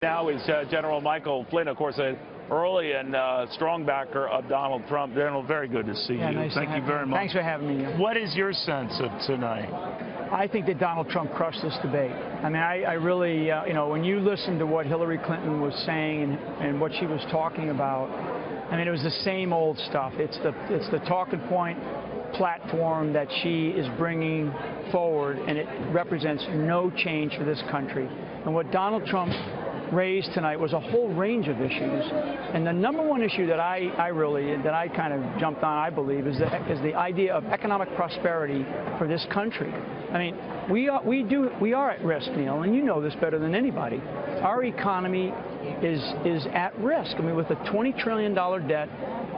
Now is General Michael Flynn, of course, an early and strong backer of Donald Trump. General, very good to see you. Nice Thank you very much. Thanks for having me. What is your sense of tonight? I think that Donald Trump crushed this debate. I mean, I really, when you listen to what Hillary Clinton was saying and what she was talking about, I mean, it was the same old stuff. It's the talking point platform that she is bringing forward, and it represents no change for this country. And what Donald Trump raised tonight was a whole range of issues, and the number one issue that I kind of jumped on, I believe, is the idea of economic prosperity for this country. I mean, we are at risk, Neil, and you know this better than anybody. Our economy is at risk. I mean, with a $20 trillion debt.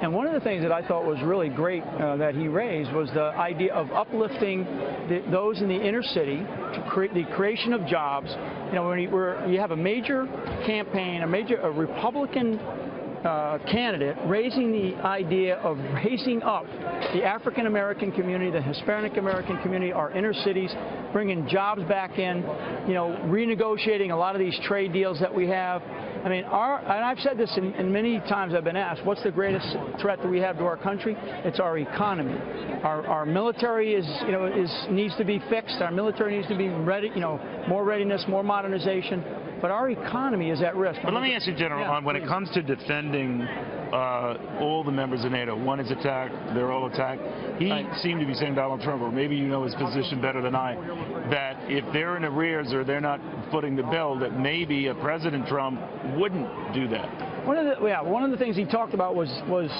And one of the things that I thought was really great that he raised was the idea of uplifting those in the inner city to create the creation of jobs. You know, when you have a major campaign, a Republican candidate raising the idea of raising up the African American community, the Hispanic American community, our inner cities, bringing jobs back in, you know, renegotiating a lot of these trade deals that we have. I mean, and I've said this in many times I've been asked, what's the greatest threat that we have to our country? It's our economy. Our military needs to be fixed. Our military needs to be ready, more readiness, more modernization. But our economy is at risk. But let me ask you, General, when it comes to defending all the members of NATO, one is attacked, they're all attacked. He seemed to be saying, Donald Trump, or maybe you know his position better than I, that if they're in arrears or they're not footing the bill, that maybe a President Trump wouldn't do that. One of the things he talked about was,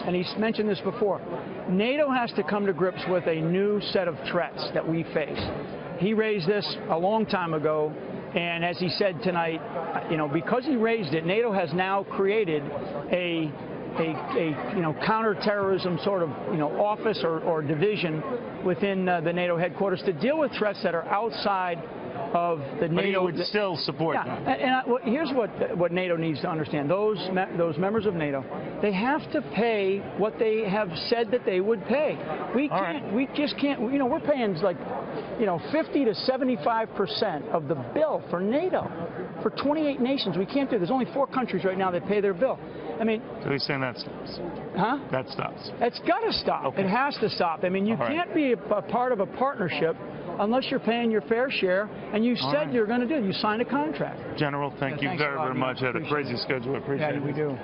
and he's mentioned this before, NATO has to come to grips with a new set of threats that we face. He raised this a long time ago. And as he said tonight, because he raised it, NATO has now created a counterterrorism sort of office or division within the NATO headquarters to deal with threats that are outside of the NATO. But he would still support that. And here's what NATO needs to understand. Those members of NATO, they have to pay what they have said that they would pay. We just can't. We're paying like 50 to 75% of the bill for NATO for 28 nations. We can't do. There's only 4 countries right now that pay their bill. I mean, so he's saying that stops. Huh? That stops. It's got to stop. Okay. It has to stop. I mean, you can't be a part of a partnership unless you're paying your fair share, and you said you're going to do it. You signed a contract. General, thank you very, very much. I had a crazy schedule. I appreciate it. Yeah, we do.